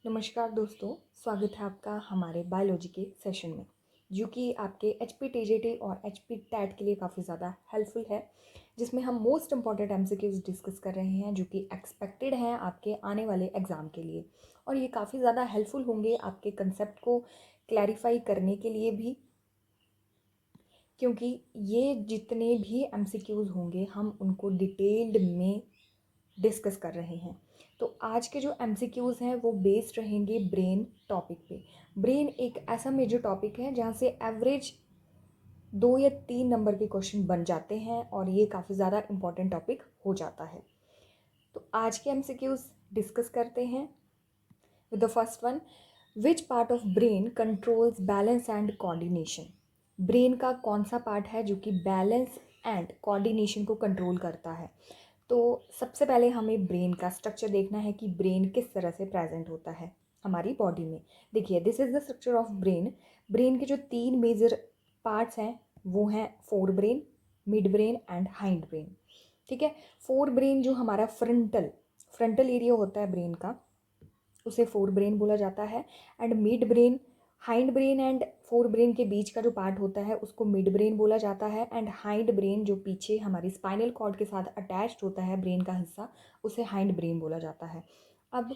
नमस्कार दोस्तों, स्वागत है आपका हमारे बायोलॉजी के सेशन में, जो कि आपके एच पी टी जे टी और एच पी टैट के लिए काफ़ी ज़्यादा हेल्पफुल है, जिसमें हम मोस्ट इंपॉर्टेंट एमसीक्यूज डिस्कस कर रहे हैं जो कि एक्सपेक्टेड हैं आपके आने वाले एग्ज़ाम के लिए। और ये काफ़ी ज़्यादा हेल्पफुल होंगे आपके कंसेप्ट को क्लैरिफाई करने के लिए भी, क्योंकि ये जितने भी एमसीक्यूज होंगे हम उनको डिटेल्ड में डिस्कस कर रहे हैं। तो आज के जो एमसीक्यूज़ हैं वो बेस्ड रहेंगे ब्रेन टॉपिक पे। ब्रेन एक ऐसा मेजर टॉपिक है जहाँ से एवरेज 2 या 3 नंबर के क्वेश्चन बन जाते हैं और ये काफ़ी ज़्यादा इंपॉर्टेंट टॉपिक हो जाता है। तो आज के एमसीक्यूज़ डिस्कस करते हैं with the first one. Which part of brain controls balance and coordination? Brain का कौन सा पार्ट है जो कि बैलेंस एंड कोऑर्डिनेशन को कंट्रोल करता है? तो सबसे पहले हमें ब्रेन का स्ट्रक्चर देखना है कि ब्रेन किस तरह से प्रेजेंट होता है हमारी बॉडी में। देखिए, this is the structure of brain. Brain के जो 3 मेजर पार्ट्स हैं वो हैं fore brain, mid brain and hind brain. ठीक है, फोर ब्रेन जो हमारा फ्रंटल फ्रंटल एरिया होता है ब्रेन का, उसे फोर ब्रेन बोला जाता है। And mid brain, hind brain and fore brain के बीच का जो पार्ट होता है उसको मिड ब्रेन बोला जाता है। एंड हाइंड ब्रेन जो पीछे हमारी स्पाइनल कॉर्ड के साथ अटैच्ड होता है ब्रेन का हिस्सा, उसे हाइंड ब्रेन बोला जाता है। अब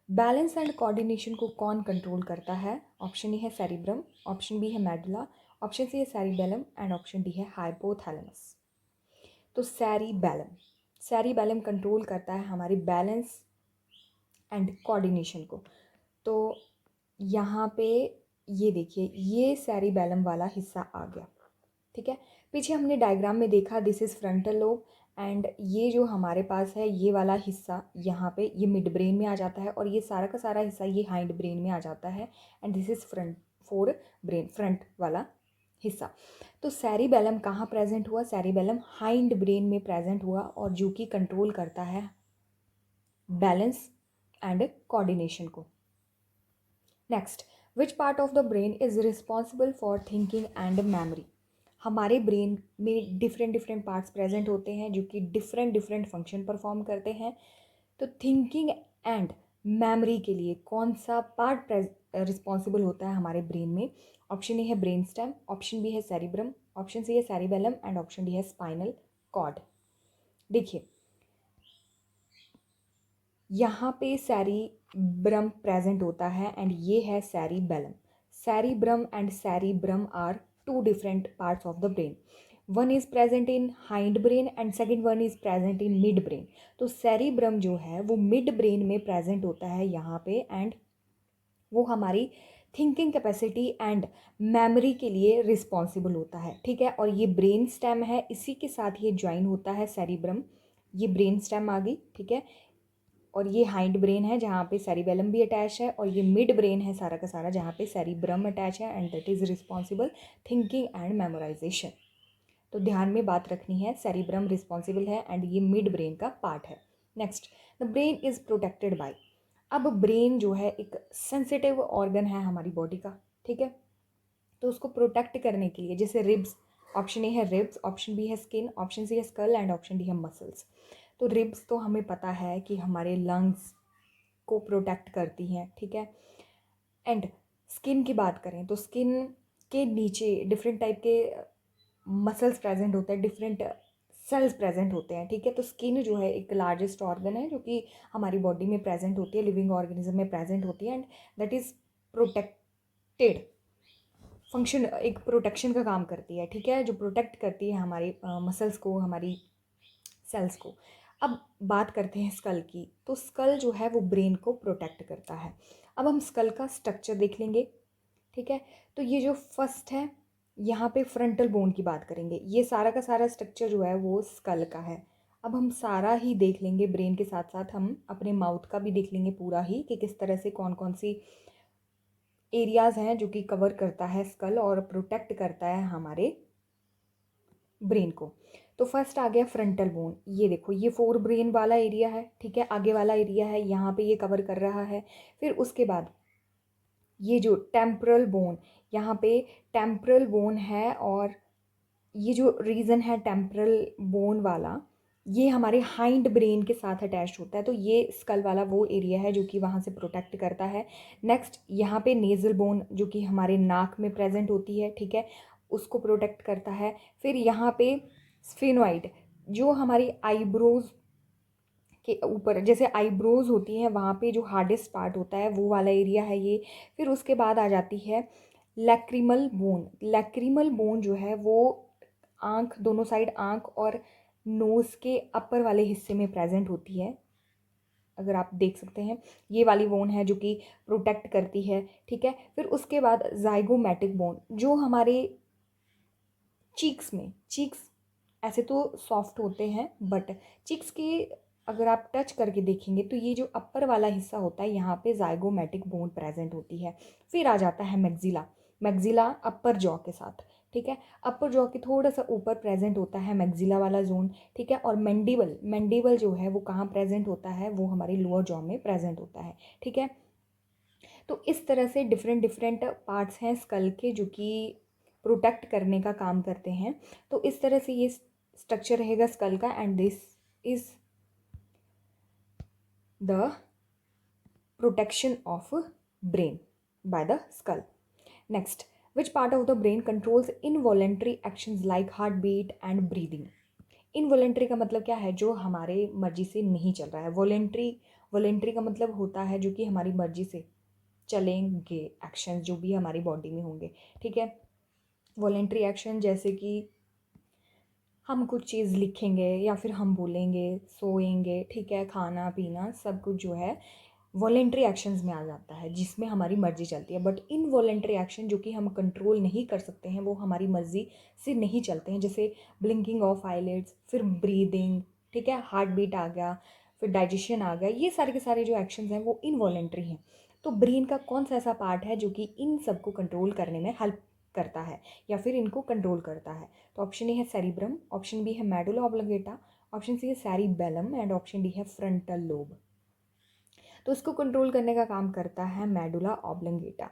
बैलेंस एंड कोऑर्डिनेशन को कौन कंट्रोल करता है? ऑप्शन ए है सेरिब्रम, ऑप्शन बी है मेडुला, ऑप्शन सी है सेरिबेलम एंड ऑप्शन डी है हाइपोथैलेमस। तो सेरिबेलम कंट्रोल करता है हमारी बैलेंस एंड कोऑर्डिनेशन को। तो यहाँ पे ये देखिए, ये सेरिबेलम वाला हिस्सा आ गया। ठीक है, पीछे हमने डायग्राम में देखा this is frontal lobe, and ये जो हमारे पास है ये वाला हिस्सा यहाँ पे ये मिड ब्रेन में आ जाता है और ये सारा का सारा हिस्सा ये हाइंड ब्रेन में आ जाता है। एंड दिस इज़ फ्रंट वाला हिस्सा। तो सेरिबेलम कहाँ प्रेजेंट हुआ? सेरिबेलम हाइंड ब्रेन में प्रेजेंट हुआ और जो कि कंट्रोल करता है बैलेंस एंड कोऑर्डिनेशन को। Next, which part of the brain is responsible for thinking and memory? हमारे ब्रेन में डिफरेंट डिफरेंट पार्ट्स प्रेजेंट होते हैं जो कि डिफरेंट डिफरेंट फंक्शन परफॉर्म करते हैं। तो थिंकिंग एंड मेमोरी के लिए कौन सा पार्ट रिस्पॉन्सिबल होता है हमारे ब्रेन में? ऑप्शन ए है ब्रेन स्टेम, ऑप्शन बी है सेरिब्रम, ऑप्शन सी है सेरिबेलम एंड ऑप्शन डी है स्पाइनल कॉर्ड। देखिए, यहाँ पे सेरिब्रम प्रेजेंट होता है एंड ये है cerebellum. Cerebrum and cerebrum are two different parts of the brain. One is present in hind brain and second one is present in mid brain. तो cerebrum जो है वो मिड ब्रेन में present होता है यहाँ पे, एंड वो हमारी थिंकिंग कैपेसिटी एंड मेमोरी के लिए रिस्पॉन्सिबल होता है। ठीक है, और ये ब्रेन स्टेम है, इसी के साथ ये ज्वाइन होता है सेरिब्रम। ये ब्रेन स्टेम आ गई। ठीक है, और ये हाइंड ब्रेन है जहाँ पे सेरिबेलम भी अटैच है, और ये मिड ब्रेन है सारा का सारा जहाँ पे सेरिब्रम अटैच है, and that is responsible thinking and memorisation. तो ध्यान में बात रखनी है, सेरिब्रम रिस्पॉन्सिबल है एंड ये मिड ब्रेन का पार्ट है। Next, the brain is protected by. अब ब्रेन जो है एक सेंसिटिव ऑर्गन है हमारी बॉडी का। ठीक है, तो उसको प्रोटेक्ट करने के लिए जैसे रिब्स, ऑप्शन ए है रिब्स, ऑप्शन बी है स्किन, ऑप्शन सी है स्कल एंड ऑप्शन डी है मसल्स। तो रिब्स तो हमें पता है कि हमारे लंग्स को प्रोटेक्ट करती हैं। ठीक है, एंड स्किन की बात करें तो स्किन के नीचे डिफरेंट टाइप के मसल्स प्रेजेंट होते हैं, डिफरेंट सेल्स प्रेजेंट होते हैं। ठीक है, तो स्किन जो है एक लार्जेस्ट ऑर्गन है जो कि हमारी बॉडी में प्रेजेंट होती है, लिविंग ऑर्गेनिज्म में प्रेजेंट होती है, and that is protected function, एक प्रोटेक्शन का काम करती है। ठीक है, जो प्रोटेक्ट करती है हमारे मसल्स को, हमारी सेल्स को। अब बात करते हैं स्कल की, तो स्कल जो है वो ब्रेन को प्रोटेक्ट करता है। अब हम स्कल का स्ट्रक्चर देख लेंगे। ठीक है, तो ये जो फर्स्ट है यहाँ पे फ्रंटल बोन की बात करेंगे, ये सारा का सारा स्ट्रक्चर जो है वो स्कल का है। अब हम सारा ही देख लेंगे ब्रेन के साथ साथ हम अपने माउथ का भी देख लेंगे पूरा ही, कि किस तरह से कौन कौन सी एरियाज़ हैं जो कि कवर करता है स्कल और प्रोटेक्ट करता है हमारे ब्रेन को। तो फर्स्ट आ गया फ्रंटल बोन, ये देखो ये फोर ब्रेन वाला एरिया है। ठीक है, आगे वाला एरिया है, यहाँ पे ये कवर कर रहा है। फिर उसके बाद ये जो टेम्परल बोन, यहाँ पे टेम्परल बोन है, और ये जो रीजन है टेम्परल बोन वाला, ये हमारे हाइंड ब्रेन के साथ अटैच होता है, तो ये स्कल वाला वो एरिया है जो कि वहाँ से प्रोटेक्ट करता है। नेक्स्ट यहाँ पे नेज़ल बोन जो कि हमारे नाक में प्रेजेंट होती है, ठीक है, उसको प्रोटेक्ट करता है। फिर यहाँ पे स्फेनोइड जो हमारी आईब्रोज के ऊपर, जैसे आईब्रोज होती हैं वहाँ पे जो हार्डेस्ट पार्ट होता है वो वाला एरिया है ये। फिर उसके बाद आ जाती है लैक्रिमल बोन। लैक्रिमल बोन जो है वो आँख, दोनों साइड आँख और नोज़ के अपर वाले हिस्से में प्रेजेंट होती है, अगर आप देख सकते हैं ये वाली बोन है जो कि प्रोटेक्ट करती है, ठीक है। फिर उसके बाद जाइगोमैटिक बोन जो हमारे चीक्स में, चीक्स ऐसे तो सॉफ्ट होते हैं बट चिक्स के अगर आप टच करके देखेंगे तो ये जो अपर वाला हिस्सा होता है यहाँ पे जाइगोमैटिक बोन प्रेजेंट होती है। फिर आ जाता है मैक्सिला। मैक्सिला अपर जॉ के साथ, ठीक है, अपर जॉ के थोड़ा सा ऊपर प्रेजेंट होता है मैक्सिला वाला जोन, ठीक है। और मैंडिबल, मैंडिबल जो है वो कहाँ प्रेजेंट होता है, वो हमारी लोअर जॉ में प्रेजेंट होता है, ठीक है। तो इस तरह से डिफरेंट डिफरेंट पार्ट्स हैं स्कल के जो कि प्रोटेक्ट करने का काम करते हैं। तो इस तरह से ये स्ट्रक्चर रहेगा स्कल का, and this is the protection of brain by the skull. Next, which part of the brain controls involuntary actions like heart beat and breathing. Involuntary का मतलब क्या है, जो हमारे मर्जी से नहीं चल रहा है। वॉलेंट्री, वॉलेंट्री का मतलब होता है जो कि हमारी मर्जी से चलेंगे एक्शंस जो भी हमारी बॉडी में होंगे, ठीक है। वॉलेंट्री एक्शन जैसे कि हम कुछ चीज़ लिखेंगे या फिर हम बोलेंगे, सोएंगे, ठीक है, खाना पीना सब कुछ जो है वॉलेंट्री एक्शंस में आ जाता है जिसमें हमारी मर्जी चलती है। बट इनवॉलेंट्री एक्शन जो कि हम कंट्रोल नहीं कर सकते हैं वो हमारी मर्जी से नहीं चलते हैं, जैसे ब्लिंकिंग ऑफ आईलिड्स, फिर ब्रीदिंग, ठीक है, हार्ट बीट आ गया, फिर डाइजेशन आ गया, ये सारे के सारे जो एक्शंस हैं वो इनवॉलेंट्री हैं। तो ब्रेन का कौन सा ऐसा पार्ट है जो कि इन सबको कंट्रोल करने में हेल्प करता है या फिर इनको कंट्रोल करता है? तो ऑप्शन ए है सेरिब्रम, ऑप्शन बी है मेडुला ऑब्लिंगेटा, ऑप्शन सी है सेरिबेलम एंड ऑप्शन डी है फ्रंटल लोब। तो इसको कंट्रोल करने का काम करता है मेडुला ऑब्लिंगेटा।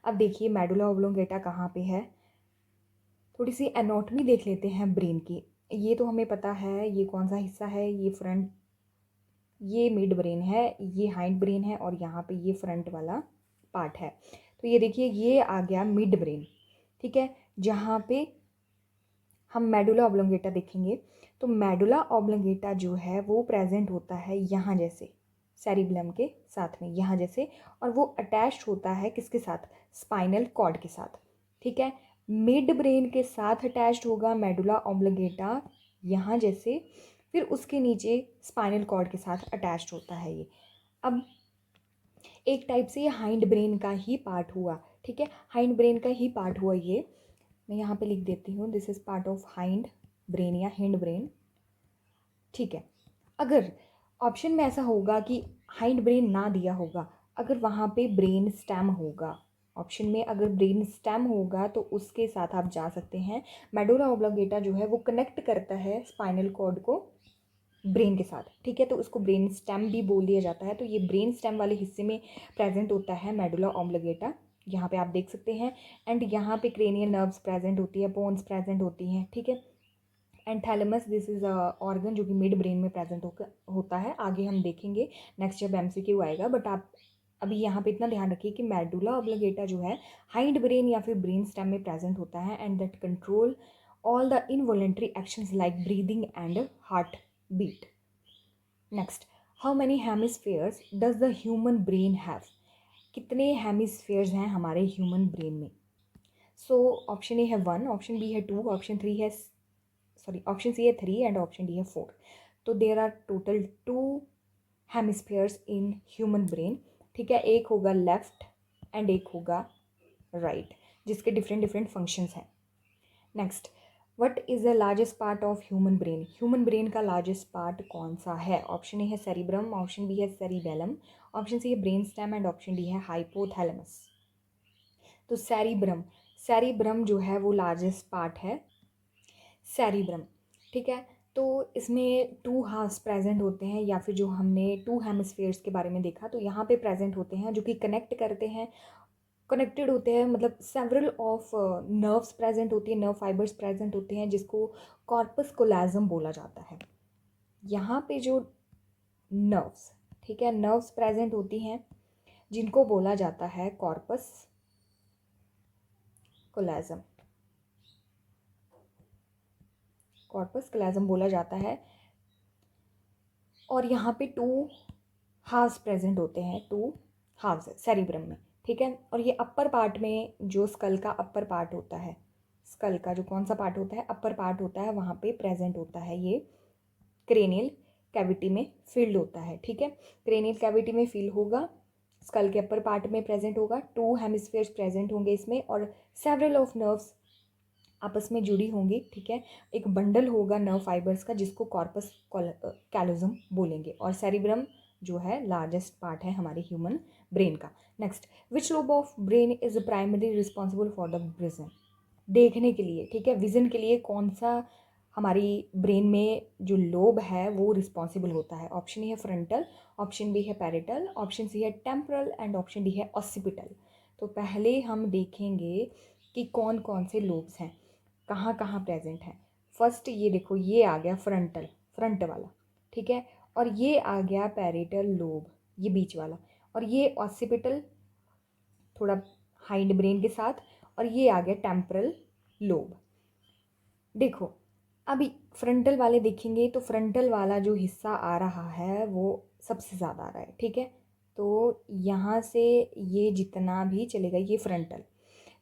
अब देखिए मेडुला ऑब्लिंगेटा कहाँ पे है, थोड़ी सी एनाटॉमी देख लेते हैं ब्रेन की। ये तो हमें पता है ये कौन सा हिस्सा है, ये फ्रंट, ये मिड ब्रेन है, ये हाइंड ब्रेन है और यहाँ पे ये फ्रंट वाला पार्ट है। तो ये देखिए ये आ गया मिड ब्रेन, ठीक है, जहाँ पे हम मेडुला ऑब्लोंगेटा देखेंगे। तो मेडुला ऑब्लोंगेटा जो है वो प्रेजेंट होता है यहाँ जैसे सेरिब्लम के साथ में, यहाँ जैसे, और वो अटैच्ड होता है किसके साथ, स्पाइनल कॉर्ड के साथ, ठीक है। मिड ब्रेन के साथ अटैच्ड होगा मेडुला ऑब्लोंगेटा यहाँ जैसे, फिर उसके नीचे स्पाइनल कॉर्ड के साथ अटैच्ड होता है ये। अब एक टाइप से ये हाइंड ब्रेन का ही पार्ट हुआ, ठीक है, हाइंड ब्रेन का ही पार्ट हुआ ये। मैं यहाँ पे लिख देती हूँ, this is part of hind brain या हिंड ब्रेन, ठीक है। अगर ऑप्शन में ऐसा होगा कि हाइंड ब्रेन ना दिया होगा, अगर वहाँ पे ब्रेन स्टेम होगा, ऑप्शन में अगर ब्रेन स्टेम होगा तो उसके साथ आप जा सकते हैं। मेडुला ऑब्लिंगेटा जो है वो कनेक्ट करता है स्पाइनल कॉर्ड को ब्रेन के साथ, ठीक है, तो उसको ब्रेन स्टेम भी बोल दिया जाता है। तो ये ब्रेन स्टेम वाले हिस्से में प्रेजेंट होता है मेडुला ऑब्लिंगेटा, यहाँ पे आप देख सकते हैं। एंड यहाँ पे क्रेनियल नर्व्स प्रेजेंट होती है, बोन्स प्रेजेंट होती हैं, ठीक है। And thalamus, this is organ जो कि मिड ब्रेन में प्रेजेंट होता है, आगे हम देखेंगे नेक्स्ट जब एमसीक्यू आएगा। बट आप अभी यहाँ पे इतना ध्यान रखिए कि मेडुला ऑब्लिंगेटा जो है हाइंड ब्रेन या फिर ब्रेन स्टेम में प्रेजेंट होता है, and that control all the involuntary actions like breathing and heart beat. Next, how many hemispheres does the human brain have. कितने हेमिस्फेयर्स हैं हमारे ह्यूमन ब्रेन में? सो ऑप्शन ए है 1, ऑप्शन बी है 2, option three है, sorry option C है 3 and option D है 4। तो there are total 2 hemispheres in human brain, ठीक है, एक होगा लेफ्ट एंड एक होगा राइट, जिसके डिफरेंट डिफरेंट फंक्शंस हैं। Next, what is the largest part of human brain. Human brain का लार्जेस्ट पार्ट कौन सा है? ऑप्शन ए है सेरिब्रम, ऑप्शन बी है सेरिबेलम, ऑप्शन सी है brain stem and option D है हाइपोथैलेमस। तो सेरिब्रम, सेरिब्रम जो है वो लार्जेस्ट पार्ट है, सेरिब्रम, ठीक है। तो इसमें 2 हाफ्स प्रेजेंट होते हैं, या फिर जो हमने 2 हेमिस्फेयर्स के बारे में देखा तो यहाँ पे प्रेजेंट होते हैं जो कि कनेक्ट करते हैं, कनेक्टेड होते हैं, मतलब सेवरल ऑफ नर्व्स प्रेजेंट होती है, नर्व फाइबर्स प्रेजेंट होते हैं जिसको कॉर्पस कोलाजम बोला जाता है। यहाँ पे जो नर्व्स, ठीक है, नर्व्स प्रेजेंट होती हैं जिनको बोला जाता है कॉर्पस कोलेजम, कॉर्पस कोलेजम बोला जाता है। और यहाँ पे 2 हाफ्स प्रेजेंट होते हैं, 2 हाफ्स सेरिब्रम में, ठीक है। और ये अपर पार्ट में जो स्कल का अपर पार्ट होता है, स्कल का जो कौन सा पार्ट होता है, अपर पार्ट होता है, वहाँ पे प्रेजेंट होता है ये क्रेनियल कैविटी में फिल्ड होता है, ठीक है। क्रेनियल कैविटी में फिल होगा, स्कल के अपर पार्ट में प्रेजेंट होगा, 2 हेमिस्फीयर्स प्रेजेंट होंगे इसमें और सेवरल ऑफ नर्व्स आपस में जुड़ी होंगी, ठीक है। एक बंडल होगा नर्व फाइबर्स का जिसको कॉर्पस कैलोजम बोलेंगे। और सेरिब्रम जो है लार्जेस्ट पार्ट है हमारे ह्यूमन ब्रेन का। Next, which lobe of brain is primary responsible for the vision, देखने के लिए, ठीक है, विजन के लिए कौन सा हमारी ब्रेन में जो लोब है वो रिस्पॉन्सिबल होता है। ऑप्शन ए है फ्रंटल, ऑप्शन बी है पैरेटल, ऑप्शन सी है टेम्पोरल एंड ऑप्शन डी है ऑसिपिटल। तो पहले हम देखेंगे कि कौन कौन से लोब्स हैं, कहाँ कहाँ प्रेजेंट है। फर्स्ट ये देखो, ये आ गया फ्रंटल, फ्रंट वाला, ठीक है। और ये आ गया पैरेटल लोब, ये बीच वाला। और ये ऑसिपिटल थोड़ा हाइंड ब्रेन के साथ। और ये आ गया टेम्पोरल लोब। देखो अभी फ्रंटल वाले देखेंगे तो फ्रंटल वाला जो हिस्सा आ रहा है वो सबसे ज़्यादा आ रहा है, ठीक है। तो यहाँ से ये जितना भी चलेगा ये फ्रंटल,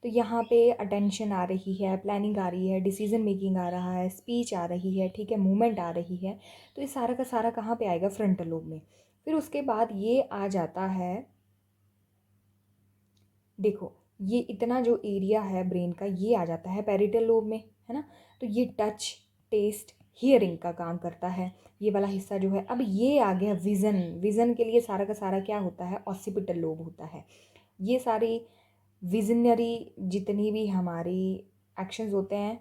तो यहाँ पे अटेंशन आ रही है, प्लानिंग आ रही है, डिसीजन मेकिंग आ रहा है, स्पीच आ रही है, ठीक है, मूवमेंट आ रही है। तो ये सारा का सारा कहाँ पे आएगा, फ्रंटल लोब में। फिर उसके बाद ये आ जाता है, देखो ये इतना जो एरिया है ब्रेन का ये आ जाता है पैरिटल लोब में, है ना। तो ये टच, टेस्ट, हियरिंग का काम करता है ये वाला हिस्सा जो है। अब ये आ गया विज़न, विज़न के लिए सारा का सारा क्या होता है, ऑसिपिटल लोब होता है। ये सारी विजनरी जितनी भी हमारी एक्शंस होते हैं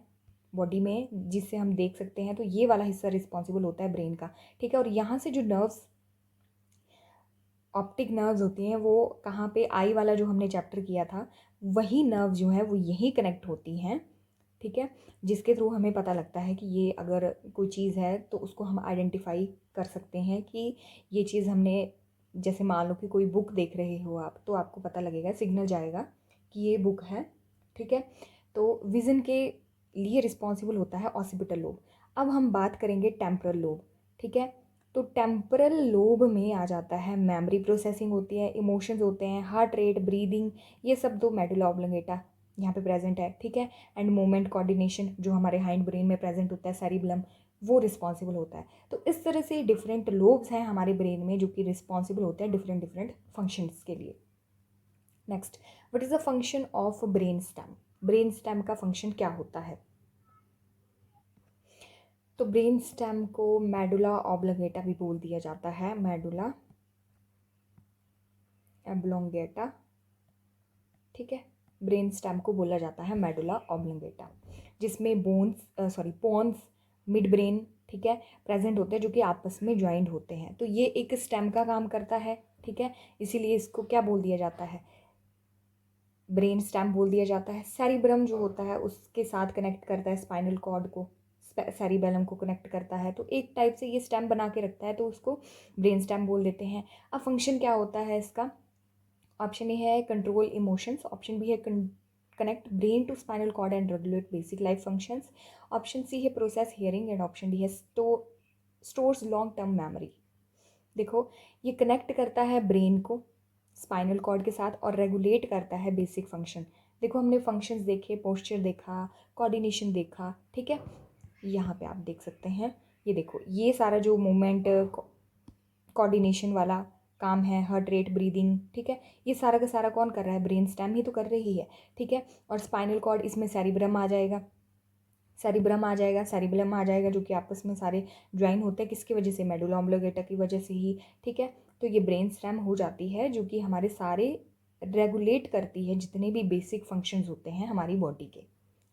बॉडी में जिससे हम देख सकते हैं, तो ये वाला हिस्सा रिस्पॉन्सिबल होता है ब्रेन का, ठीक है। और यहाँ से जो नर्व्स, ऑप्टिक नर्व्स होती हैं वो कहाँ पे, आई वाला जो हमने चैप्टर किया था वही नर्व जो है वो यहीं कनेक्ट होती हैं, ठीक है। जिसके थ्रू हमें पता लगता है कि ये अगर कोई चीज़ है तो उसको हम आइडेंटिफाई कर सकते हैं कि ये चीज़ हमने, जैसे मान लो कि कोई बुक देख रहे हो आप, तो आपको पता लगेगा, सिग्नल जाएगा कि ये बुक है, ठीक है। तो विज़न के लिए रिस्पॉन्सिबल होता है ऑसिपिटल लोब। अब हम बात करेंगे टेम्पोरल लोब, ठीक है। तो टेम्पोरल लोब में आ जाता है मेमोरी प्रोसेसिंग होती है, इमोशंस होते हैं, हार्ट रेट, ब्रीदिंग, ये सब दो मेडुला ऑब्लोंगेटा यहाँ पे प्रेजेंट है, ठीक है। एंड मूवमेंट कोऑर्डिनेशन जो हमारे हाइंड ब्रेन में प्रेजेंट होता है, सेरिबलम, वो रिस्पॉन्सिबल होता है। तो इस तरह से डिफरेंट लोब्स हैं हमारे ब्रेन में जो कि रिस्पॉन्सिबल होते हैं डिफरेंट डिफरेंट फंक्शंस के लिए। Next, what is the function of brain stem, brain stem का फंक्शन क्या होता है। तो ब्रेन स्टेम को मेडुला ऑब्लोंगेटा भी बोल दिया जाता है, मेडुला ऑब्लोंगेटा, ठीक है। ब्रेन स्टेम को बोला जाता है मेडुला ऑब्लोंगेटा, जिसमें बोन्स पोन्स, मिड ब्रेन, ठीक है, प्रेजेंट होते हैं जो कि आपस में ज्वाइंट होते हैं। तो ये एक स्टेम का काम करता है, ठीक है। इसीलिए इसको क्या बोल दिया जाता है, ब्रेन स्टेम बोल दिया जाता है। सेरिब्रम जो होता है उसके साथ कनेक्ट करता है स्पाइनल कॉर्ड को, सेरिबेलम को कनेक्ट करता है, तो एक टाइप से ये स्टेम बना के रखता है, तो उसको ब्रेन स्टेम बोल देते हैं। अब फंक्शन क्या होता है इसका, ऑप्शन ए है कंट्रोल इमोशंस, ऑप्शन बी है connect brain to spinal cord and regulate basic life functions, option C है process hearing and option D है स्टोर्स लॉन्ग टर्म मेमोरी। देखो ये कनेक्ट करता है ब्रेन को स्पाइनल कॉर्ड के साथ और रेगुलेट करता है बेसिक फंक्शन। देखो हमने फंक्शंस देखे, पोस्चर देखा, कोऑर्डिनेशन देखा, ठीक है। यहाँ पे आप देख सकते हैं, ये देखो ये सारा जो मूवमेंट कोऑर्डिनेशन वाला काम है, हार्ट रेट, ब्रीदिंग, ठीक है, ये सारा का सारा कौन कर रहा है, ब्रेन स्टेम ही तो कर रही है, ठीक है। और स्पाइनल कॉर्ड, इसमें सेरिब्रम आ जाएगा, सेरिब्रम आ जाएगा, सेरिबेलम आ जाएगा, जो कि आपस में सारे ज्वाइन होते हैं किसकी वजह से, मेडुला ऑब्लोंगेटा की वजह से ही, ठीक है। तो ये ब्रेन स्टेम हो जाती है जो कि हमारे सारे रेगुलेट करती है जितने भी बेसिक फंक्शंस होते हैं हमारी बॉडी के।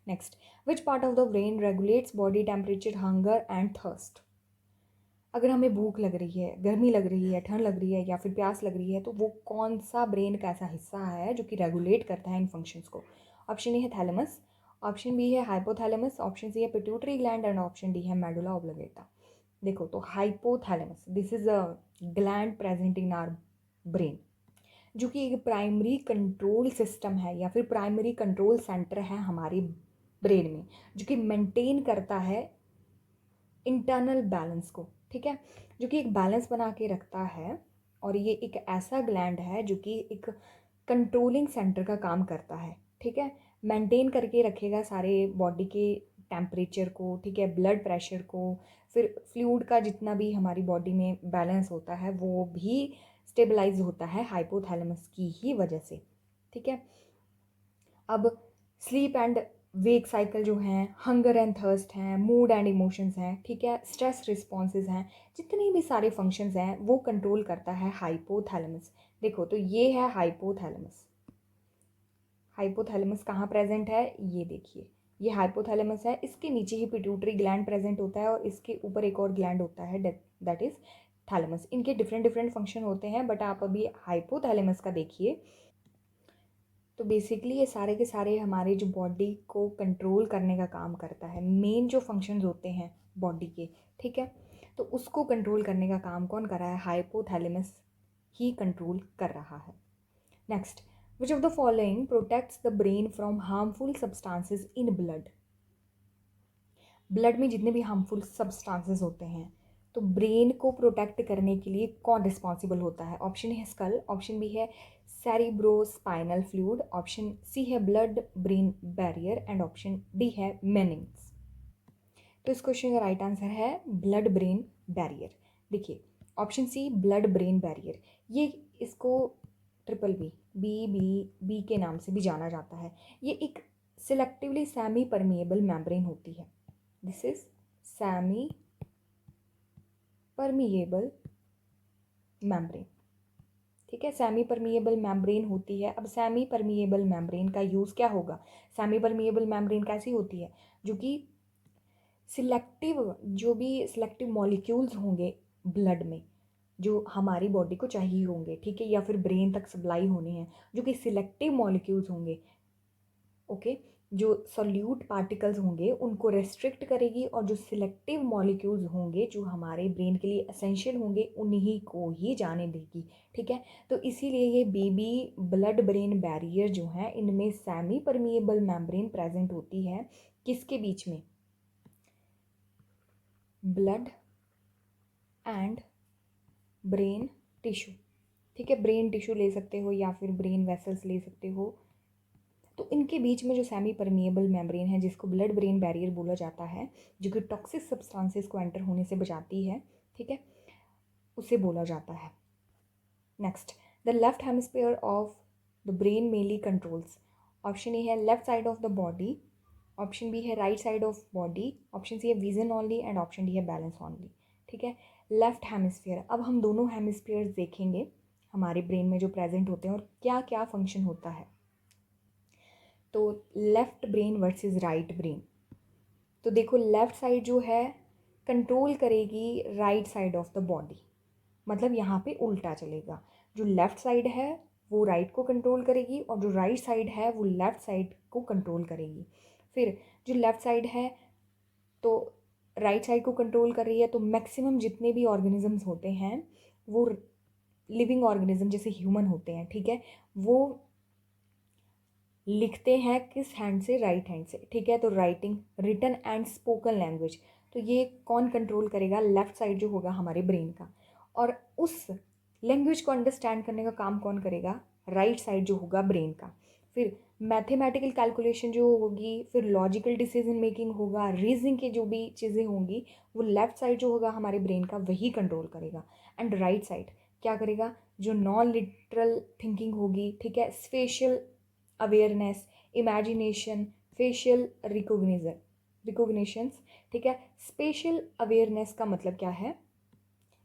Next, which part of the brain regulates body temperature, hunger and thirst. अगर हमें भूख लग रही है, गर्मी लग रही है, ठंड लग रही है या फिर प्यास लग रही है, तो वो कौन सा ब्रेन का ऐसा हिस्सा है जो कि रेगुलेट करता है इन फंक्शंस को। ऑप्शन ए है थैलेमस, ऑप्शन बी है हाइपोथैलेमस, ऑप्शन सी है pituitary gland and option D है मेडुला ऑब्लोंगेटा। देखो तो hypothalamus, this is a gland present in our brain, जो कि एक प्राइमरी कंट्रोल सिस्टम है या फिर प्राइमरी कंट्रोल सेंटर है हमारे ब्रेन में, जो कि मेंटेन करता है इंटरनल बैलेंस को, ठीक है, जो कि एक बैलेंस बना के रखता है। और ये एक ऐसा ग्लैंड है जो कि एक कंट्रोलिंग सेंटर का काम करता है, ठीक है, मेंटेन करके रखेगा सारे बॉडी के टेम्परेचर को, ठीक है, ब्लड प्रेशर को, फिर फ्लूइड का जितना भी हमारी बॉडी में बैलेंस होता है वो भी स्टेबलाइज होता है हाइपोथैलेमस की ही वजह से, ठीक है। अब स्लीप एंड वेक साइकिल जो हैं, हंगर एंड थर्स्ट हैं, मूड एंड इमोशंस हैं, ठीक है, स्ट्रेस रिस्पॉन्सेज हैं, जितने भी सारे फंक्शंस हैं वो कंट्रोल करता है हाइपोथैलेमस। देखो तो ये है हाइपोथैलेमस। हाइपोथैलेमस कहाँ प्रेजेंट है, ये देखिए, ये हाइपोथैलेमस है, इसके नीचे ही पिट्यूटरी ग्लैंड प्रेजेंट होता है और इसके ऊपर एक और ग्लैंड होता है दैट इज थैलेमस। इनके डिफरेंट डिफरेंट फंक्शन होते हैं, बट आप अभी हाइपोथैलेमस का देखिए। तो बेसिकली ये सारे के सारे हमारे जो बॉडी को कंट्रोल करने का काम करता है, मेन जो फंक्शंस होते हैं बॉडी के, ठीक है, तो उसको कंट्रोल करने का काम कौन कर रहा है, हाइपोथैलेमस ही कंट्रोल कर रहा है। Next, which of the following protects the brain from harmful substances in blood. Blood में जितने भी हार्मफुल सब्सटेंसेस होते हैं, तो ब्रेन को प्रोटेक्ट करने के लिए कौन रिस्पॉन्सिबल होता है। ऑप्शन है स्कल, ऑप्शन बी है सेरिब्रोस्पाइनल फ्लूइड, ऑप्शन सी है blood brain barrier and option D है मेनिंग्स। तो इस क्वेश्चन का राइट आंसर है ब्लड ब्रेन बैरियर। देखिए option C blood brain barrier, ये इसको triple B B B B के नाम से भी जाना जाता है। ये एक सिलेक्टिवली सेमी परमिएबल मेम्ब्रेन होती है। This is semi permeable membrane, ठीक है, सेमी परमिएबल मेम्ब्रेन होती है। अब सेमी परमिएबल मेम्ब्रेन का यूज़ क्या होगा, सेमी परमिएबल मेम्ब्रेन कैसी होती है, जो कि सिलेक्टिव, जो भी सिलेक्टिव मॉलिक्यूल्स होंगे ब्लड में जो हमारी बॉडी को चाहिए होंगे, ठीक है, या फिर ब्रेन तक सप्लाई होने हैं, जो कि सिलेक्टिव मॉलिक्यूल्स होंगे, ओके, जो सॉल्यूट पार्टिकल्स होंगे उनको रेस्ट्रिक्ट करेगी और जो सिलेक्टिव मॉलिक्यूल्स होंगे जो हमारे ब्रेन के लिए एसेंशियल होंगे उन्हीं को ही जाने देगी, ठीक है। तो इसीलिए ये बेबी ब्लड ब्रेन बैरियर जो है इनमें सेमी परमिएबल मेम्ब्रेन प्रेजेंट होती है, किसके बीच में, ब्लड एंड ब्रेन टिश्यू, ठीक है, ब्रेन टिश्यू ले सकते हो या फिर ब्रेन वेसल्स ले सकते हो। तो इनके बीच में जो सेमी परमिएबल मेम्ब्रेन है जिसको ब्लड ब्रेन बैरियर बोला जाता है, जो कि टॉक्सिक सब्सटेंसेस को एंटर होने से बचाती है, ठीक है, उसे बोला जाता है। Next, the left hemisphere of the brain mainly controls. Option A है left side of the body, option B है right side of body, option C है vision only and option D है बैलेंस ऑनली, ठीक है। Left hemisphere, अब हम दोनों hemispheres देखेंगे हमारे ब्रेन में जो प्रेजेंट होते हैं और क्या क्या फंक्शन होता है। तो left brain versus right brain, तो देखो लेफ्ट साइड जो है कंट्रोल करेगी right side of the body, मतलब यहाँ पे उल्टा चलेगा, जो लेफ्ट साइड है वो राइट को कंट्रोल करेगी और जो राइट साइड है वो लेफ्ट साइड को कंट्रोल करेगी। फिर जो लेफ्ट साइड है तो राइट साइड को कंट्रोल कर रही है, तो मैक्सिमम जितने भी ऑर्गेनिजम्स होते हैं वो लिविंग ऑर्गेनिज्म जैसे ह्यूमन होते हैं, ठीक है, वो लिखते हैं किस हैंड से, राइट हैंड से, ठीक है, तो writing, written and spoken language, तो ये कौन कंट्रोल करेगा, लेफ्ट साइड जो होगा हमारे ब्रेन का। और उस लैंग्वेज को अंडरस्टैंड करने का काम कौन करेगा, राइट साइड जो होगा ब्रेन का। फिर मैथमेटिकल कैलकुलेशन जो होगी, फिर लॉजिकल डिसीजन मेकिंग होगा, रीजनिंग की जो भी चीज़ें होंगी वो लेफ्ट साइड जो होगा हमारे ब्रेन का वही कंट्रोल करेगा। एंड राइट साइड क्या करेगा, जो नॉन लिटरल थिंकिंग होगी, ठीक है, स्पेशल अवेयरनेस, इमेजिनेशन, फेशियल रिकोगनिशंस, ठीक है। स्पेशल अवेयरनेस का मतलब क्या है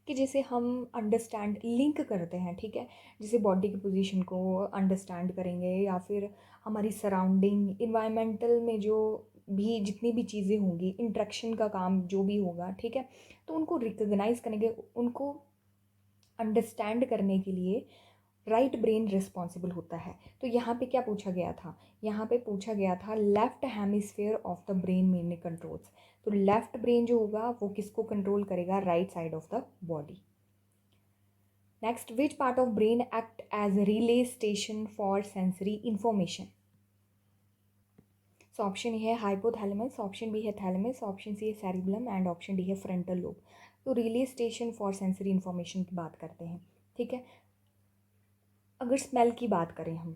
कि जैसे हम अंडरस्टैंड लिंक करते हैं, ठीक है, जैसे बॉडी की पोजीशन को अंडरस्टैंड करेंगे या फिर हमारी सराउंडिंग इन्वायरमेंटल में जो भी जितनी भी चीज़ें होंगी, इंट्रैक्शन का काम जो भी होगा, ठीक है, तो उनको रिकग्नाइज करेंगे, उनको अंडरस्टैंड करने के लिए राइट ब्रेन रिस्पॉन्सिबल होता है। तो यहाँ पे क्या पूछा गया था, यहाँ पे पूछा गया था left hemisphere of the brain mainly controls. तो लेफ्ट ब्रेन जो होगा वो किसको कंट्रोल करेगा, right side of the body. Next, which part of brain act as relay station for sensory information. So option A है हाइपोथैलेमस, ऑप्शन बी है thalamus, option C है cerebellum and option D है frontal lobe. तो relay station for sensory information की बात करते हैं, ठीक है। अगर स्मेल की बात करें हम,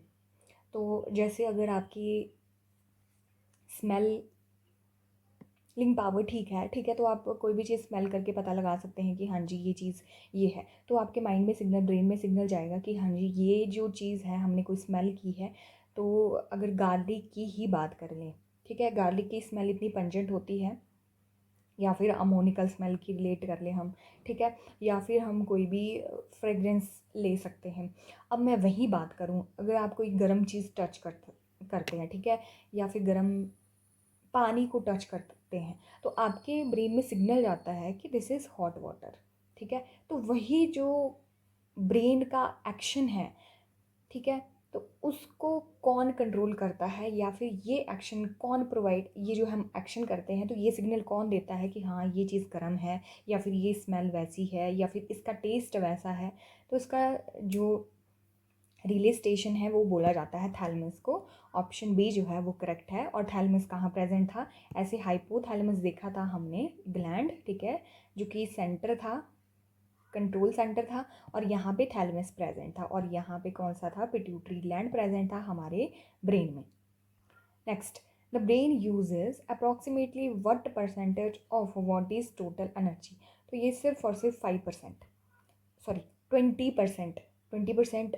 तो जैसे अगर आपकी स्मेल लिंग पावर ठीक है, तो आप कोई भी चीज़ स्मेल करके पता लगा सकते हैं कि हाँ जी ये चीज़ ये है, तो आपके माइंड में सिग्नल, ब्रेन में सिग्नल जाएगा कि हाँ जी ये जो चीज़ है हमने कोई स्मेल की है। तो अगर गार्लिक की ही बात कर लें, ठीक है, गार्लिक की स्मेल इतनी पंजेंट होती है, या फिर अमोनिकल स्मेल की रिलेट कर लें हम, ठीक है, या फिर हम कोई भी फ्रेगरेंस ले सकते हैं। अब मैं वही बात करूँ, अगर आप कोई गर्म चीज़ टच करते हैं, ठीक है, या फिर गर्म पानी को टच करते हैं, तो आपके ब्रेन में सिग्नल जाता है कि दिस इज़ हॉट वाटर, ठीक है। तो वही जो ब्रेन का एक्शन है, ठीक है, तो उसको कौन कंट्रोल करता है, या फिर ये एक्शन कौन प्रोवाइड, ये जो हम एक्शन करते हैं तो ये सिग्नल कौन देता है कि हाँ ये चीज़ गर्म है, या फिर ये स्मेल वैसी है, या फिर इसका टेस्ट वैसा है। तो इसका जो रिले स्टेशन है वो बोला जाता है थैलेमस को। ऑप्शन बी जो है वो करेक्ट है। और थैलेमस कहाँ प्रेजेंट था, ऐसे हाइपोथैलेमस देखा था हमने ग्लैंड, ठीक है, जो कि सेंटर था, कंट्रोल सेंटर था, और यहाँ पे थैलेमस प्रेजेंट था, और यहाँ पे कौन सा था, पिट्यूटरी ग्लैंड प्रेजेंट था हमारे ब्रेन में। Next, the brain uses approximately what percentage of bodies total energy. तो ये सिर्फ और सिर्फ 5%, सॉरी 20%, 20%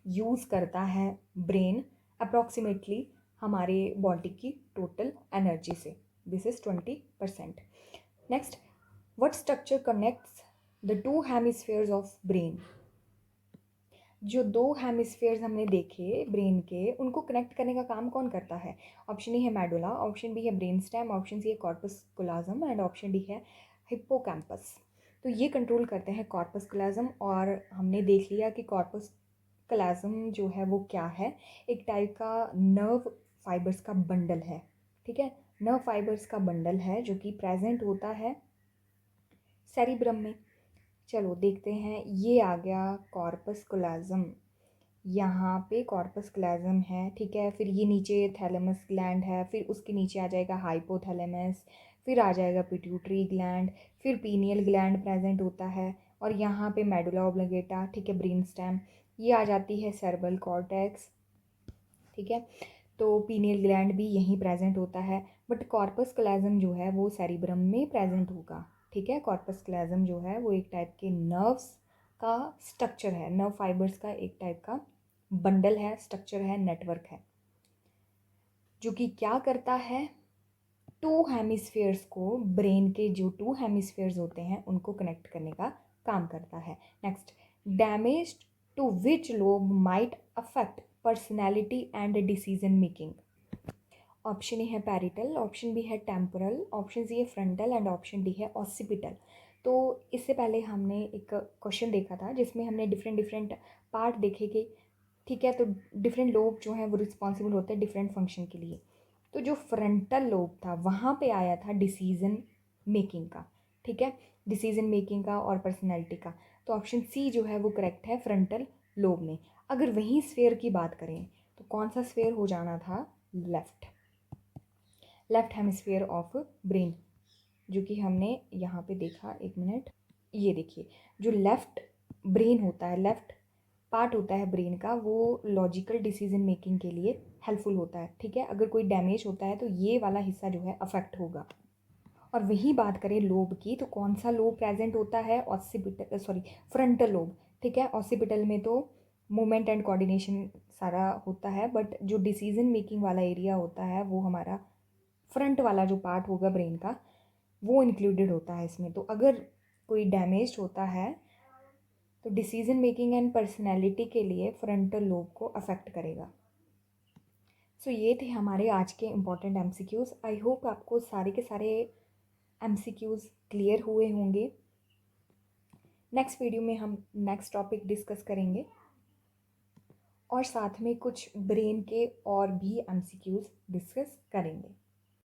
यूज़ करता है ब्रेन अप्रॉक्सीमेटली हमारे बॉडी की टोटल एनर्जी से। This is 20%। Next, what structure connects the two hemispheres of brain. जो दो हेमिस्फेयर्स हमने देखे ब्रेन के, उनको कनेक्ट करने का काम कौन करता है। ऑप्शन ए है मेडुला, ऑप्शन बी है ब्रेन स्टेम, ऑप्शन सी है कॉर्पस कोलाजम एंड ऑप्शन डी है हिप्पोकैम्पस। तो ये कंट्रोल करते हैं कॉर्पस कोलाजम, और हमने देख लिया कि कॉर्पस कोलाजम जो है वो क्या है, एक टाइप का नर्व फाइबर्स का बंडल है, ठीक है, नर्व फाइबर्स का बंडल है जो कि प्रेजेंट होता है सेरिब्रम में। चलो देखते हैं, ये आ गया कॉर्पस कोलाजम, यहाँ पे कॉर्पस कोलाजम है, ठीक है, फिर ये नीचे थैलेमस ग्लैंड है, फिर उसके नीचे आ जाएगा हाइपोथैलेमस, फिर आ जाएगा पिट्यूटरी ग्लैंड, फिर पीनियल ग्लैंड प्रेजेंट होता है, और यहाँ पे मेडुला ऑब्लिंगेटा, ठीक है, ब्रेन स्टेम, ये आ जाती है सेरेब्रल कॉर्टेक्स, ठीक है। तो पीनियल ग्लैंड भी यहीं प्रेजेंट होता है, बट कॉर्पस कोलाजम जो है वो सेरिब्रम में प्रेजेंट होगा, ठीक है। कॉर्पस कोलाजम जो है वो एक टाइप के नर्व्स का स्ट्रक्चर है, नर्व फाइबर्स का एक टाइप का बंडल है, स्ट्रक्चर है, नेटवर्क है, जो कि क्या करता है, टू हेमिस्फेयर्स को, ब्रेन के जो टू हेमिस्फेयर्स होते हैं उनको कनेक्ट करने का काम करता है। Next, damage to which lobe might affect personality and decision making. Option A है पैरिटल, ऑप्शन बी है टेम्पोरल, ऑप्शन सी है फ्रंटल एंड ऑप्शन डी है ऑसिपिटल। तो इससे पहले हमने एक क्वेश्चन देखा था जिसमें हमने डिफरेंट डिफरेंट पार्ट देखे कि, ठीक है, तो डिफरेंट लोब जो हैं वो रिस्पॉन्सिबल होते हैं डिफरेंट फंक्शन के लिए। तो जो फ्रंटल लोब था वहाँ पे आया था डिसीजन मेकिंग का, ठीक है, डिसीजन मेकिंग का और पर्सनैलिटी का। तो ऑप्शन सी जो है वो करेक्ट है, फ्रंटल लोब में। अगर वहीं स्फेयर की बात करें तो कौन सा स्फेयर हो जाना था, लेफ्ट हेमिस्फेयर ऑफ ब्रेन, जो कि हमने यहाँ पे देखा, एक मिनट, ये देखिए, जो लेफ्ट ब्रेन होता है, लेफ्ट पार्ट होता है ब्रेन का, वो लॉजिकल डिसीजन मेकिंग के लिए हेल्पफुल होता है, ठीक है। अगर कोई डैमेज होता है तो ये वाला हिस्सा जो है अफेक्ट होगा। और वही बात करें लोब की, तो कौन सा लोब प्रेजेंट होता है, ऑसिपिटल, सॉरी फ्रंटल लोब, ठीक है। ऑसिपिटल में तो मूवमेंट एंड कोऑर्डिनेशन सारा होता है, बट जो डिसीजन मेकिंग वाला एरिया होता है वो हमारा फ्रंट वाला जो पार्ट होगा ब्रेन का वो इंक्लूडेड होता है इसमें। तो अगर कोई डैमेज होता है तो डिसीजन मेकिंग एंड पर्सनैलिटी के लिए फ्रंटल लोब को अफेक्ट करेगा। सो ये थे हमारे आज के इम्पॉर्टेंट एमसीक्यूज़। आई होप आपको सारे के सारे एमसीक्यूज़ क्लियर हुए होंगे। नेक्स्ट वीडियो में हम नेक्स्ट टॉपिक डिस्कस करेंगे, और साथ में कुछ ब्रेन के और भी एमसीक्यूज़ डिस्कस करेंगे।